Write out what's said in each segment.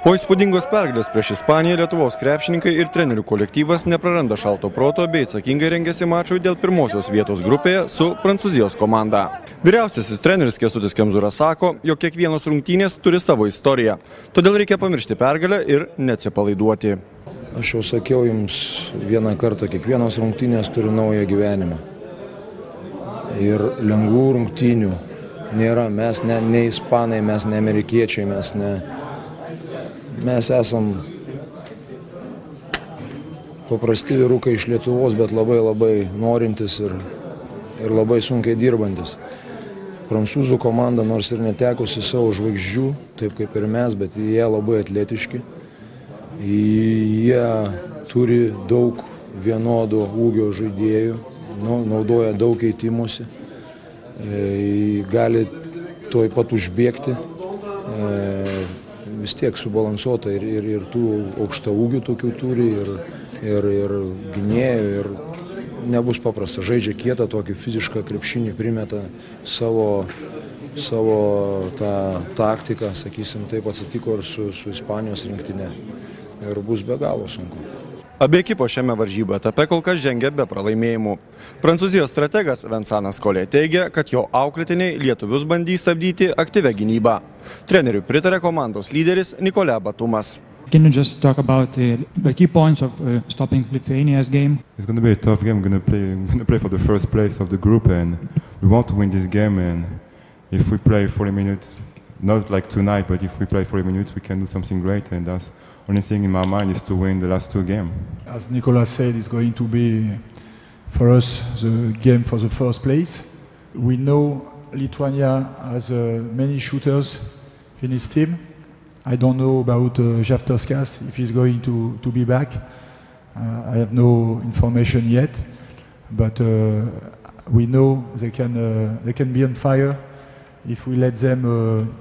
Po įspūdingos pergalės prieš Ispaniją Lietuvos krepšininkai ir trenerių kolektyvas nepraranda šalto proto bei atsakingai rengiasi mačui dėl pirmosios vietos grupėje su Prancūzijos komanda. Vyriausiasis treneris Kęstutis Kemzūra sako, jog kiekvienos rungtynės turi savo istoriją, todėl reikia pamiršti pergalę ir neatsipalaiduoti. Aš jau sakiau jums vieną kartą, kiekvienos rungtynės turi naują gyvenimą. Ir lengvų rungtynių nėra, mes ne ispanai, mes ne amerikiečiai, mes esam paprasti vyrukai iš Lietuvos, bet labai norintis ir labai sunkiai dirbantis. Prancūzų komanda, nors ir netekusi savo žvaigždžių, taip kaip ir mes, bet jie labai atletiški. Jie turi daug vienodo ūgio žaidėjų, naudoja daug keitimusi, gali tuoj pat užbėgti, vis tiek subalansuota ir tų aukštaūgių tokių turi, ir gynėjų, ir nebus paprasta. Žaidžia kietą tokį fizišką krepšinį, primeta savo tą taktiką, sakysim, taip atsitiko ir su Ispanijos rinktinė. Ir bus be galo sunku. Abi ekipos šiame varžybų etape kol kas žengia be pralaimėjimų. Prancūzijos strategas Vincentas Collet teigia, kad jo auklėtiniai lietuvius bandys stabdyti aktyvę gynybą. Treneriui pritarė komandos lyderis Nicolas Batumas. Can you just talk about the key points of stopping Lithuania's game? It's going to be a tough game. We're going to play for the first place of the group, and we want to win this game. And if we play 40 minutes, not like tonight, but if we play 40 minutes, we can do something great. And that's only thing in my mind is to win the last two games. As Nicolas said, it's going to be for us the game for the first place. We know Lithuania has many shooters in his team. I don't know about Žaftauskas, if he's going to be back. I have no information yet, but we know they can be on fire if we let them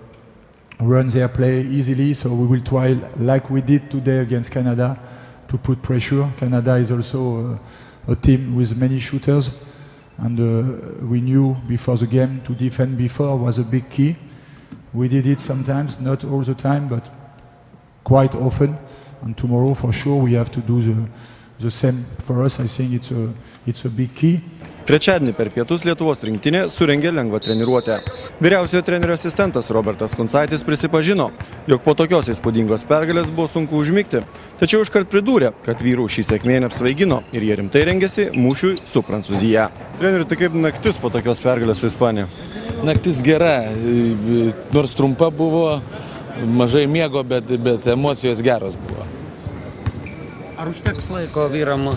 run their play easily. So we will try, like we did today against Canada, to put pressure. Canada is also a team with many shooters, and we knew before the game to defend before was a big key. We did it sometimes, not all the time, but quite often. And tomorrow, for sure, we have to do the same. For us, I think it's a big key. Trečiadienį per pietus Lietuvos rinktinė surengė lengvą treniruotę. Vyriausiojo trenerio asistentas Robertas Kuncaitis prisipažino, jog po tokios įspūdingos pergalės buvo sunku užmigti, tačiau iškart pridūrė, kad vyrų šį sėkmė neapsvaigino ir jie rimtai rengėsi mūšiui su Prancūzija. Treneri, tai kaip naktis po tokios pergalės su Ispanija? Naktis gera, nors trumpa buvo, mažai miego, bet emocijos geros buvo. Ar užteks laiko vyram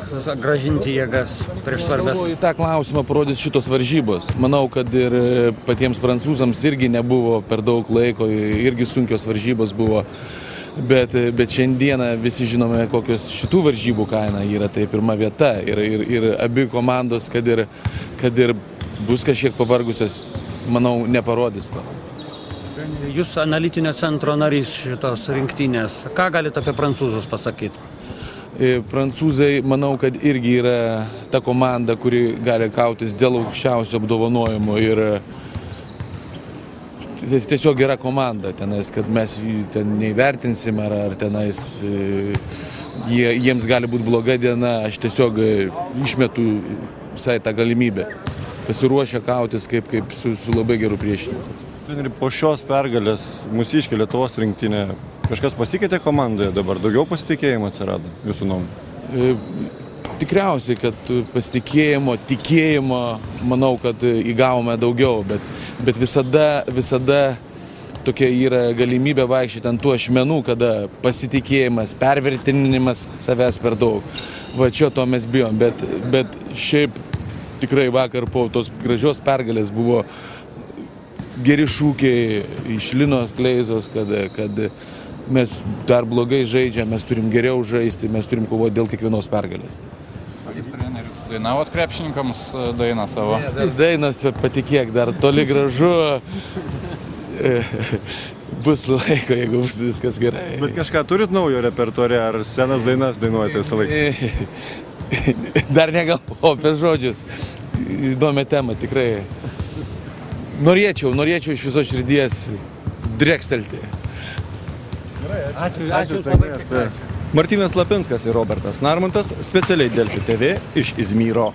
grąžinti jėgas prieš svarbės? Į tą klausimą parodys šitos varžybos. Manau, kad ir patiems prancūzams irgi nebuvo per daug laiko, irgi sunkios varžybos buvo. Bet šiandieną visi žinome, kokios šitų varžybų kaina yra, tai pirma vieta. Ir abi komandos, kad ir bus kažkiek pavargusios, manau, neparodys to. Jūs analitinio centro narys šitos rinktinės. Ką galite apie prancūzus pasakyti? Prancūzai, manau, kad irgi yra ta komanda, kuri gali kautis dėl aukščiausio apdovanojimo ir tiesiog gera komanda tenais, kad mes ten neįvertinsim ar tenais jiems gali būti bloga diena, aš tiesiog išmetu visai tą galimybę. Pasiruošę kautis kaip su labai geru priešininku. Po šios pergalės mūsiškė Lietuvos rinktinė, kažkas pasikeitė komandoje dabar, daugiau pasitikėjimo atsirado, jūsų nuomone? Tikriausiai, kad pasitikėjimo, tikėjimo, manau, kad įgavome daugiau, bet visada tokia yra galimybė vaikščioti ant tų ašmenų, kada pasitikėjimas, pervertinimas savęs per daug. Va čia to mes bijom, bet šiaip tikrai vakar po tos gražios pergalės buvo geri šūkiai iš Linos Kleizos, kad mes dar blogai žaidžiam, mes turim geriau žaisti, mes turim kovoti dėl kiekvienos pergalės. Kaip treneris dainavot krepšininkams dainą savo? Dainas, patikėk, dar toli gražu. Bus laiko, jeigu bus viskas gerai. Bet kažką turit naujo repertuare, ar senas dainas dainuojate visą laiką? Dar negalvoju apie žodžius. Įdomi tema, tikrai. Norėčiau iš visos širdies drekstelti. Ačiū labai sėkmės. Martynas Lapinskas ir Robertas Narmontas specialiai Delfi TV iš Izmyro.